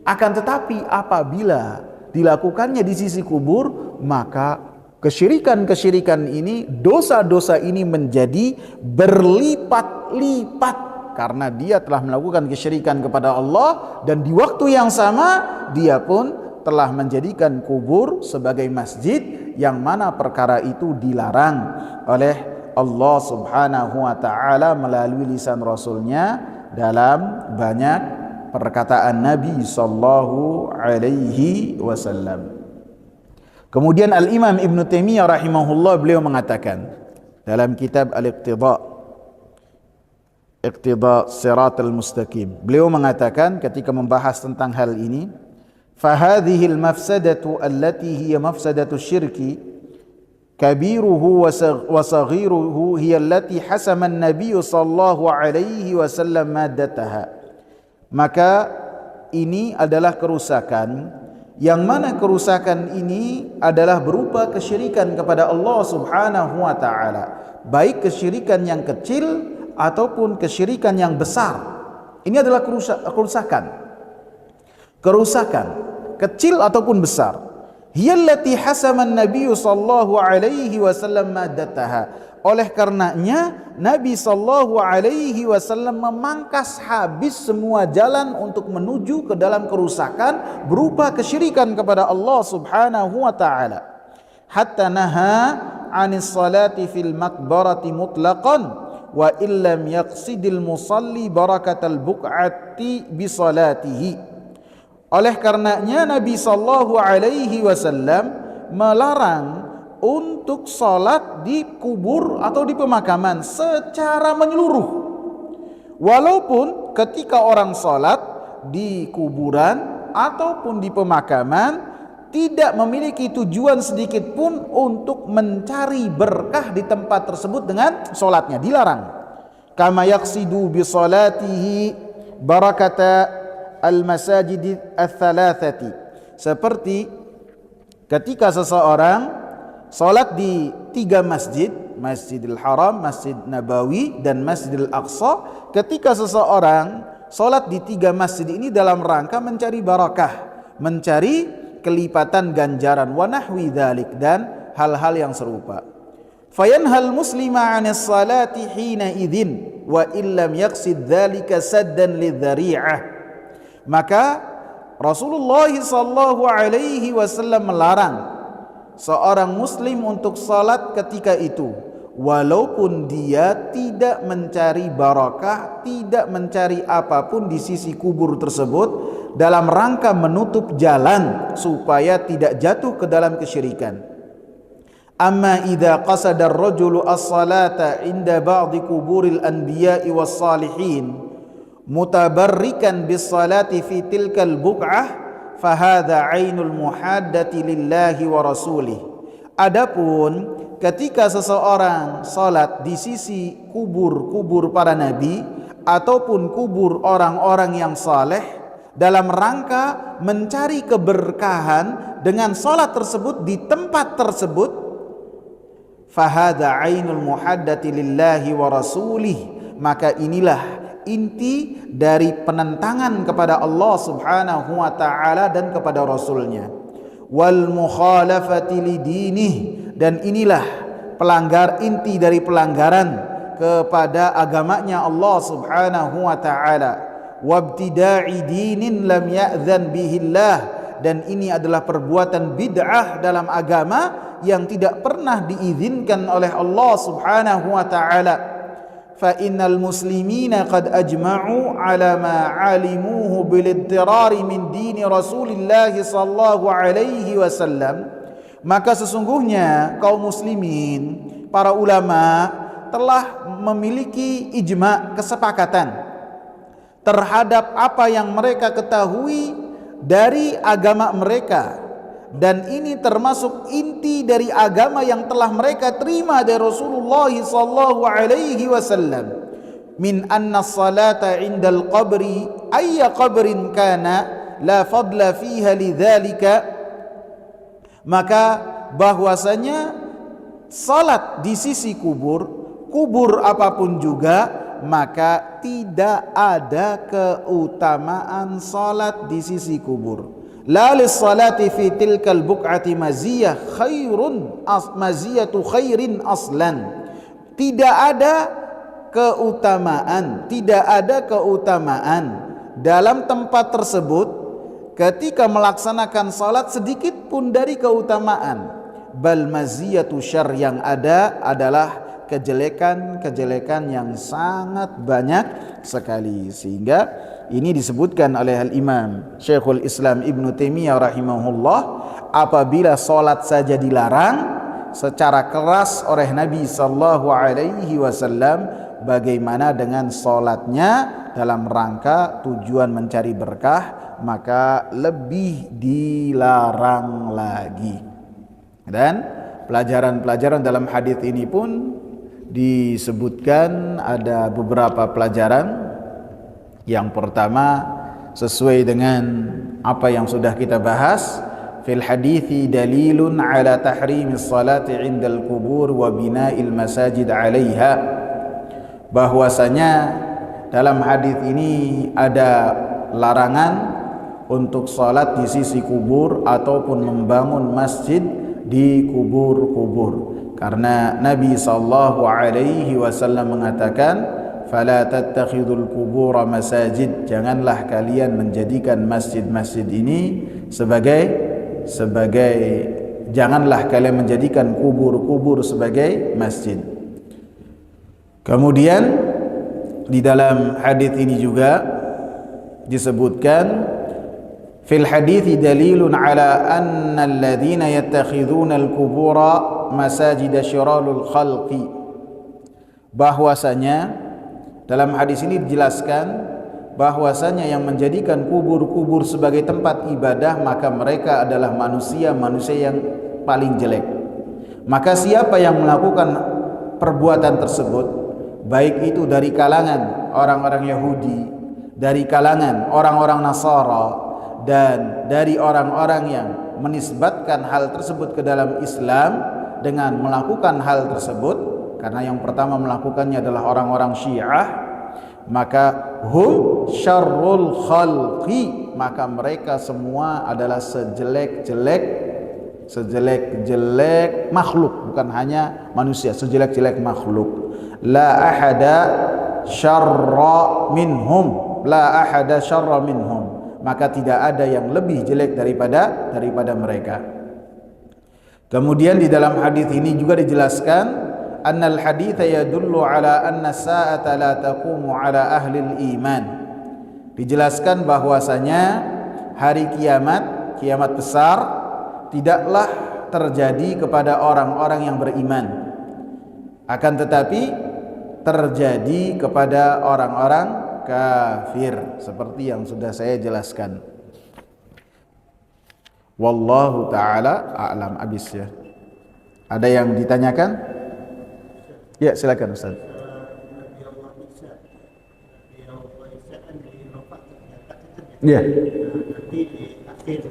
Akan tetapi apabila dilakukannya di sisi kubur, maka kesyirikan-kesyirikan ini, dosa-dosa ini menjadi berlipat-lipat, karena dia telah melakukan kesyirikan kepada Allah, dan di waktu yang sama dia pun telah menjadikan kubur sebagai masjid, yang mana perkara itu dilarang oleh Allah Subhanahu wa ta'ala melalui lisan Rasulnya dalam banyak perkataan Nabi sallallahu alaihi wasallam. Kemudian Al-Imam Ibn Taimiyah rahimahullah, beliau mengatakan dalam kitab Al-Iqtida, Iqtida Siratal Mustaqim, beliau mengatakan ketika membahas tentang hal ini, fahadhil mafsadatu allati hiya mafsadatu syirki kabiruhu wa saghiruhu hiya allati hasama an-nabiy sallallahu alaihi wasallam maddataha. Maka ini adalah kerusakan, yang mana kerusakan ini adalah berupa kesyirikan kepada Allah Subhanahu wa ta'ala, baik kesyirikan yang kecil ataupun kesyirikan yang besar. Ini adalah kerusakan kecil ataupun besar. Hiyallati hasaman Nabi sallallahu alaihi wasallam maddataha. Oleh karenanya Nabi sallallahu alaihi wasallam memangkas habis semua jalan untuk menuju ke dalam kerusakan berupa kesyirikan kepada Allah Subhanahu wa ta'ala. Hatta naha 'anis salati fil maqbarati mutlaqan wa illam yaqsidil musalli barakatal buq'ati bi salatihi. Oleh karenanya Nabi sallallahu alaihi wasallam melarang untuk salat di kubur atau di pemakaman secara menyeluruh. Walaupun ketika orang salat di kuburan ataupun di pemakaman tidak memiliki tujuan sedikit pun untuk mencari berkah di tempat tersebut dengan salatnya, dilarang. Kama yaqsidu bi salatihi barakata al-masajid ats-tsalatsati. Seperti ketika seseorang salat di 3 masjid, Masjidil Haram, Masjid Nabawi, dan Masjidil Aqsa. Ketika seseorang salat di 3 masjid ini dalam rangka mencari barakah, mencari kelipatan ganjaran, wa nahwi dzalik, dan hal-hal yang serupa. Fayanhal muslima 'anis salati hina idzin wa illam yaqsid dzalika saddan lidzari'ah. Maka Rasulullah sallallahu alaihi wasallam melarang seorang muslim untuk salat ketika itu, walaupun dia tidak mencari barakah, tidak mencari apapun di sisi kubur tersebut, dalam rangka menutup jalan supaya tidak jatuh ke dalam kesyirikan. Amma idza qasada ar-rajulu as-salata inda ba'di kuburil anbiya'i was-salihin mutabarrikan bis salati fi tilkal buq'ah fahadha ainul muhaddati lillahi wa rasulih. Adapun ketika seseorang salat di sisi kubur-kubur para nabi ataupun kubur orang-orang yang saleh dalam rangka mencari keberkahan dengan salat tersebut di tempat tersebut, fahadha ainul muhaddati lillahi wa rasulih, maka inilah inti dari penentangan kepada Allah Subhanahu wa taala dan kepada Rasulnya. Wal mukhalafati lidinih, dan inilah inti dari pelanggaran kepada agamanya Allah Subhanahu wa taala. Wabtida'i dinin lam ya'dzan bihillah, dan ini adalah perbuatan bid'ah dalam agama yang tidak pernah diizinkan oleh Allah Subhanahu wa taala. Fa innal muslimina qad ajma'u ala ma 'alimuhu bil idtirari min dini Rasulillah sallallahu alaihi wasallam, maka sesungguhnya kaum muslimin, para ulama telah memiliki ijma', kesepakatan terhadap apa yang mereka ketahui dari agama mereka, dan ini termasuk inti dari agama yang telah mereka terima dari Rasulullah sallallahu alaihi wasallam, min anna salata 'indal qabri ayya qabrin kana la fadla fiha lidzalika, maka bahwasanya salat di sisi kubur apapun juga, maka tidak ada keutamaan salat di sisi kubur. La lis-salati fi tilkal buq'ati maziyah khairun maziyatu khairin aslan. Tidak ada keutamaan dalam tempat tersebut ketika melaksanakan salat sedikit pun dari keutamaan. Bal maziyatu syarr, yang ada adalah kejelekan yang sangat banyak sekali. Sehingga ini disebutkan oleh Al-Imam Syekhul Islam Ibn Taimiyah rahimahullah, apabila salat saja dilarang secara keras oleh Nabi sallallahu alaihi wasallam, bagaimana dengan salatnya dalam rangka tujuan mencari berkah, maka lebih dilarang lagi. Dan pelajaran-pelajaran dalam hadis ini pun disebutkan ada beberapa pelajaran. Yang pertama, sesuai dengan apa yang sudah kita bahas, fil hadithi dalilun ala tahrimis salati indal kubur wa bina'il masajid 'alaiha, bahwasanya dalam hadis ini ada larangan untuk salat di sisi kubur ataupun membangun masjid di kubur-kubur. Karena Nabi sallallahu alaihi wasallam mengatakan, fala tattakhidul qubura masajid, janganlah kalian menjadikan masjid-masjid ini janganlah kalian menjadikan kubur-kubur sebagai masjid. Kemudian di dalam hadis ini juga disebutkan, fil hadithi dalilun ala anna alladhina yattakhidhuna al-qubura masajid syiralul khalqi, bahwasanya dalam hadis ini dijelaskan bahwasanya yang menjadikan kubur-kubur sebagai tempat ibadah, maka mereka adalah manusia yang paling jelek. Maka siapa yang melakukan perbuatan tersebut, baik itu dari kalangan orang-orang Yahudi, dari kalangan orang-orang Nasara, dan dari orang-orang yang menisbatkan hal tersebut ke dalam Islam dengan melakukan hal tersebut, karena yang pertama melakukannya adalah orang-orang Syiah, maka hum syarrul khalqi, maka mereka semua adalah sejelek-jelek makhluk, bukan hanya manusia, sejelek-jelek makhluk. La ahada syarra minhum, maka tidak ada yang lebih jelek daripada mereka. Kemudian di dalam hadis ini juga dijelaskan, annal haditha yadullu ala anna sa'ata la taqumu ala ahli iman. Dijelaskan bahwasanya hari kiamat besar tidaklah terjadi kepada orang-orang yang beriman, akan tetapi terjadi kepada orang-orang kafir, seperti yang sudah saya jelaskan. Wallahu ta'ala a'lam. Habis ya. Ada yang ditanyakan? Ya, silakan Ustaz. Ya. Nanti di akhir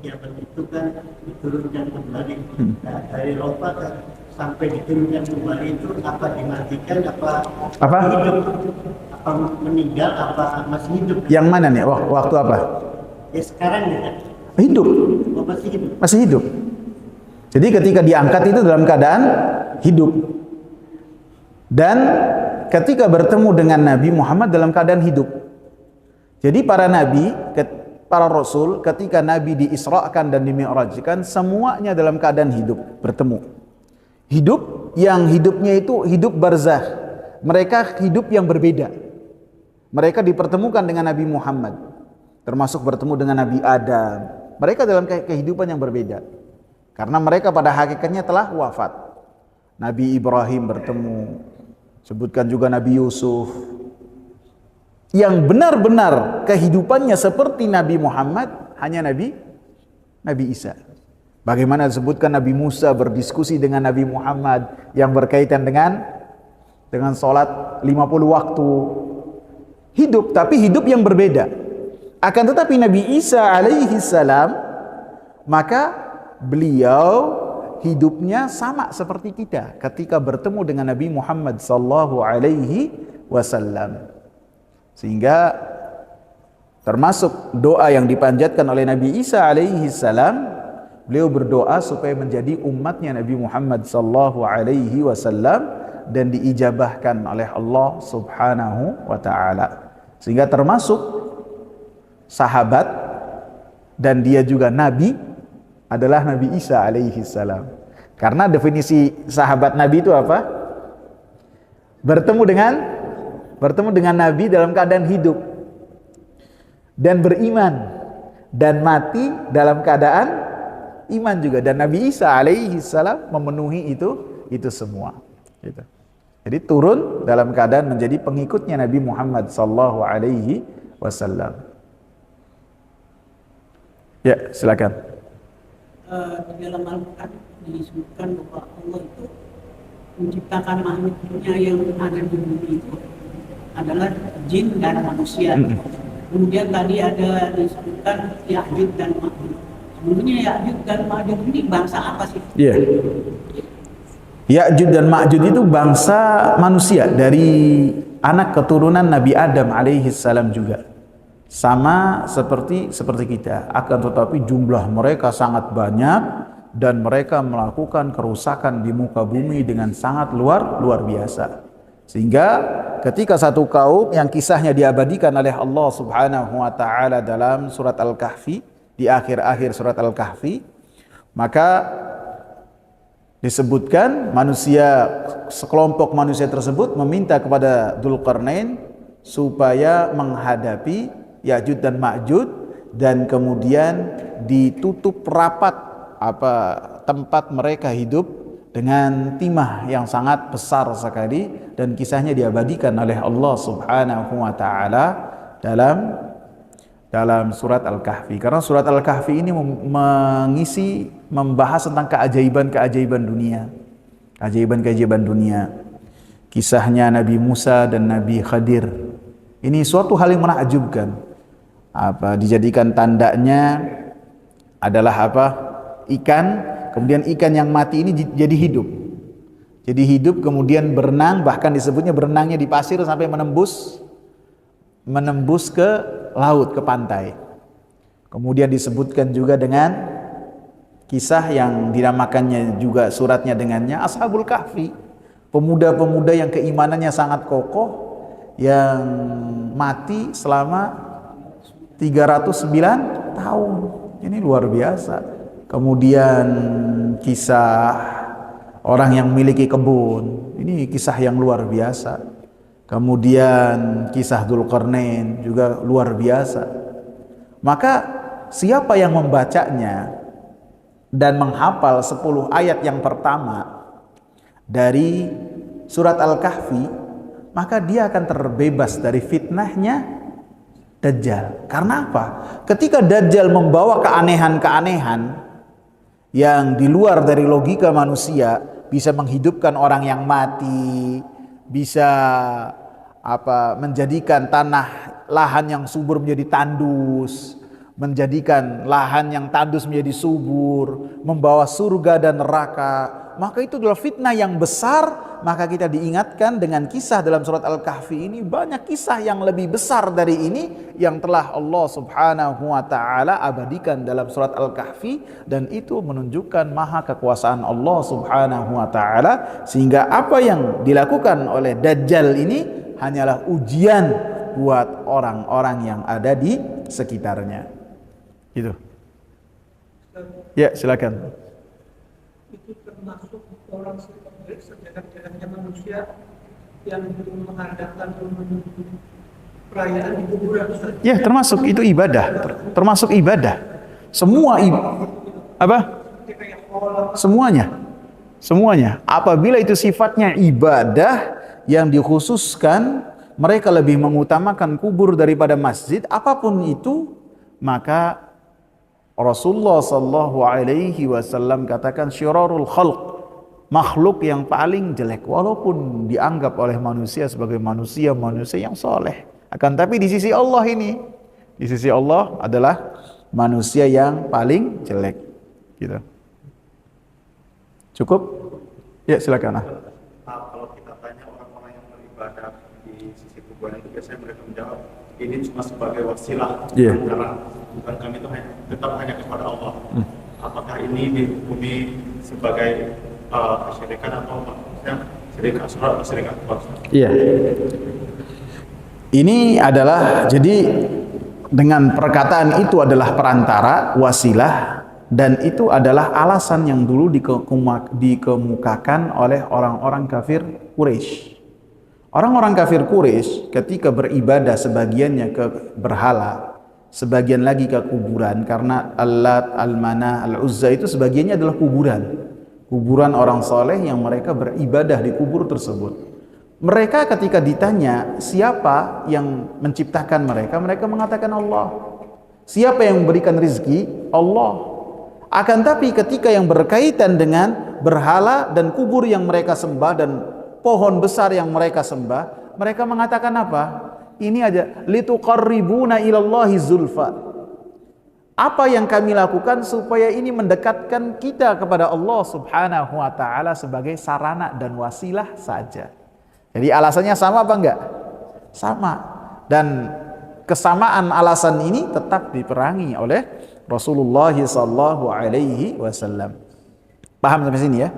kiamat itu kan diturunkan kembali dari Eropa kan sampai diturunkan kembali itu apa dimatikan apa hidup, apa meninggal, apa masih hidup? Yang mana nih? Waktu apa? Ya sekarang ya kan? Hidup. Oh, masih hidup. Masih hidup. Jadi ketika diangkat itu dalam keadaan hidup. Dan ketika bertemu dengan Nabi Muhammad dalam keadaan hidup. Jadi para nabi, para rasul ketika Nabi diisrakan dan dimi'rajkan semuanya dalam keadaan hidup, bertemu. Hidup yang hidupnya itu hidup barzakh. Mereka hidup yang berbeda. Mereka dipertemukan dengan Nabi Muhammad, termasuk bertemu dengan Nabi Adam. Mereka dalam kehidupan yang berbeda. Karena mereka pada hakikatnya telah wafat. Nabi Ibrahim bertemu, sebutkan juga Nabi Yusuf. Yang benar-benar kehidupannya seperti Nabi Muhammad hanya Nabi Isa. Bagaimana disebutkan Nabi Musa berdiskusi dengan Nabi Muhammad yang berkaitan dengan sholat 50 waktu. Hidup, tapi hidup yang berbeda. Akan tetapi Nabi Isa alaihi salam, maka beliau hidupnya sama seperti kita ketika bertemu dengan Nabi Muhammad sallallahu alaihi wasallam. Sehingga termasuk doa yang dipanjatkan oleh Nabi Isa alaihi salam, beliau berdoa supaya menjadi umatnya Nabi Muhammad sallallahu alaihi wasallam dan diijabahkan oleh Allah Subhanahu wa taala. Sehingga termasuk sahabat dan dia juga nabi adalah Nabi Isa alaihi salam. Karena definisi sahabat Nabi itu apa? Bertemu dengan Nabi dalam keadaan hidup dan beriman dan mati dalam keadaan iman juga. Dan Nabi Isa alaihi salam memenuhi itu semua. Gitu. Jadi turun dalam keadaan menjadi pengikutnya Nabi Muhammad sallallahu alaihi wasallam. Ya, silakan. Di dalam Al-Quran disebutkan bahwa Allah itu menciptakan makhluk dunia yang ada di bumi itu adalah jin dan manusia. Kemudian tadi ada disebutkan Ya'juj dan Ma'juj. Sebenarnya Ya'juj dan Ma'juj ini bangsa apa sih? Iya. Ya'juj dan Ma'juj itu bangsa manusia dari anak keturunan Nabi Adam alaihi salam juga. Sama seperti kita. Akan tetapi jumlah mereka sangat banyak dan mereka melakukan kerusakan di muka bumi dengan sangat luar biasa. Sehingga ketika satu kaum yang kisahnya diabadikan oleh Allah Subhanahu wa taala dalam surat Al-Kahfi, di akhir-akhir surat Al-Kahfi, maka disebutkan sekelompok manusia tersebut meminta kepada Dzulqarnain supaya menghadapi Ya'juj dan Ma'juj dan kemudian ditutup rapat tempat mereka hidup dengan timah yang sangat besar sekali, dan kisahnya diabadikan oleh Allah Subhanahu wa taala dalam surat Al-Kahfi. Karena surat Al-Kahfi ini membahas tentang keajaiban-keajaiban dunia. Kisahnya Nabi Musa dan Nabi Khadir. Ini suatu hal yang menakjubkan. Dijadikan tandanya adalah ikan, kemudian ikan yang mati ini jadi hidup. Jadi hidup kemudian berenang, bahkan disebutnya berenangnya di pasir sampai menembus ke laut, ke pantai. Kemudian disebutkan juga dengan kisah yang dinamakannya juga suratnya dengannya Ashabul Kahfi, pemuda-pemuda yang keimanannya sangat kokoh yang mati selama 309 tahun. Ini luar biasa. Kemudian kisah orang yang memiliki kebun, ini kisah yang luar biasa. Kemudian kisah Dzulqarnain juga luar biasa. Maka siapa yang membacanya dan menghafal 10 ayat yang pertama dari surat Al-Kahfi, maka dia akan terbebas dari fitnahnya Dajjal. Karena apa? Ketika Dajjal membawa keanehan-keanehan yang di luar dari logika manusia, bisa menghidupkan orang yang mati, bisa menjadikan tanah lahan yang subur menjadi tandus, menjadikan lahan yang tandus menjadi subur, membawa surga dan neraka, maka itu adalah fitnah yang besar. Maka kita diingatkan dengan kisah dalam surat Al-Kahfi ini, banyak kisah yang lebih besar dari ini yang telah Allah Subhanahu wa taala abadikan dalam surat Al-Kahfi, dan itu menunjukkan maha kekuasaan Allah Subhanahu wa taala, sehingga apa yang dilakukan oleh Dajjal ini hanyalah ujian buat orang-orang yang ada di sekitarnya. Gitu. Ya, silakan. Itu termasuk orang sejagat-jagatnya manusia yang mengadakan perayaan di kuburan. Ya, termasuk itu ibadah. Termasuk ibadah. Semua apa? Semuanya. Apabila itu sifatnya ibadah yang dikhususkan, mereka lebih mengutamakan kubur daripada masjid, apapun itu, maka Rasulullah sallallahu alaihi wasallam katakan syirarul khalq, makhluk yang paling jelek, walaupun dianggap oleh manusia sebagai manusia yang soleh, akan tapi di sisi Allah adalah manusia yang paling jelek. Gitu. Cukup? Ya, silakan. Kalau kita tanya orang-orang yang beribadah di sisi kuburan itu, biasanya mereka menjawab ini cuma sebagai wasilah, bukan kami itu tetap hanya kepada Allah. Apakah ini dihukumi sebagai kesyirikan atau maksudnya syirik asghar atau syirik akbar? Iya. Ini adalah, jadi dengan perkataan itu adalah perantara, wasilah, dan itu adalah alasan yang dulu dikemukakan oleh orang-orang kafir Quraisy. Orang-orang kafir Quraisy ketika beribadah sebagiannya ke berhala, sebagian lagi ke kuburan, karena Al-Lat, Al-Manah, Al-Uzza itu sebagiannya adalah kuburan orang soleh yang mereka beribadah di kubur tersebut. Mereka ketika ditanya siapa yang menciptakan mereka mengatakan Allah. Siapa yang memberikan rezeki? Allah. Akan tapi ketika yang berkaitan dengan berhala dan kubur yang mereka sembah dan pohon besar yang mereka sembah, mereka mengatakan apa? Ini aja, lituqarribuna ilallahi zulfa. Apa yang kami lakukan supaya ini mendekatkan kita kepada Allah Subhanahu wa taala sebagai sarana dan wasilah saja. Jadi alasannya sama apa enggak? Sama. Dan kesamaan alasan ini tetap diperangi oleh Rasulullah sallallahu alaihi wasallam. Paham sampai sini ya?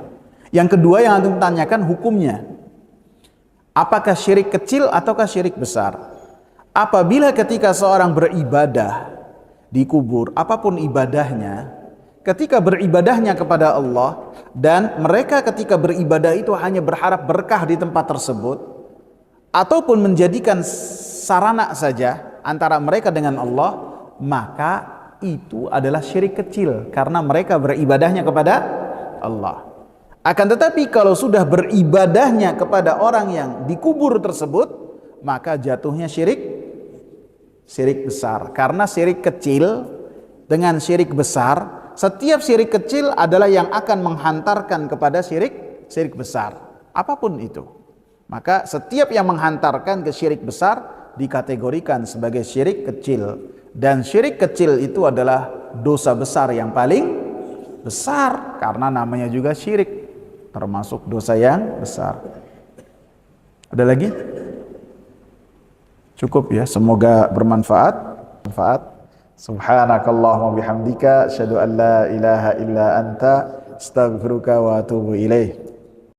Yang kedua yang antum tanyakan hukumnya. Apakah syirik kecil ataukah syirik besar? Apabila ketika seorang beribadah di kubur, apapun ibadahnya, ketika beribadahnya kepada Allah, dan mereka ketika beribadah itu hanya berharap berkah di tempat tersebut, ataupun menjadikan sarana saja antara mereka dengan Allah, maka itu adalah syirik kecil karena mereka beribadahnya kepada Allah. Akan tetapi kalau sudah beribadahnya kepada orang yang dikubur tersebut, maka jatuhnya syirik besar. Karena syirik kecil dengan syirik besar, setiap syirik kecil adalah yang akan menghantarkan kepada syirik besar, apapun itu. Maka setiap yang menghantarkan ke syirik besar dikategorikan sebagai syirik kecil. Dan syirik kecil itu adalah dosa besar yang paling besar, karena namanya juga syirik, termasuk dosa yang besar. Ada lagi? Cukup ya, semoga bermanfaat. Subhanakallahumma bihamdika asyhadu an la ilaha illa anta astaghfiruka wa atubu ilaik.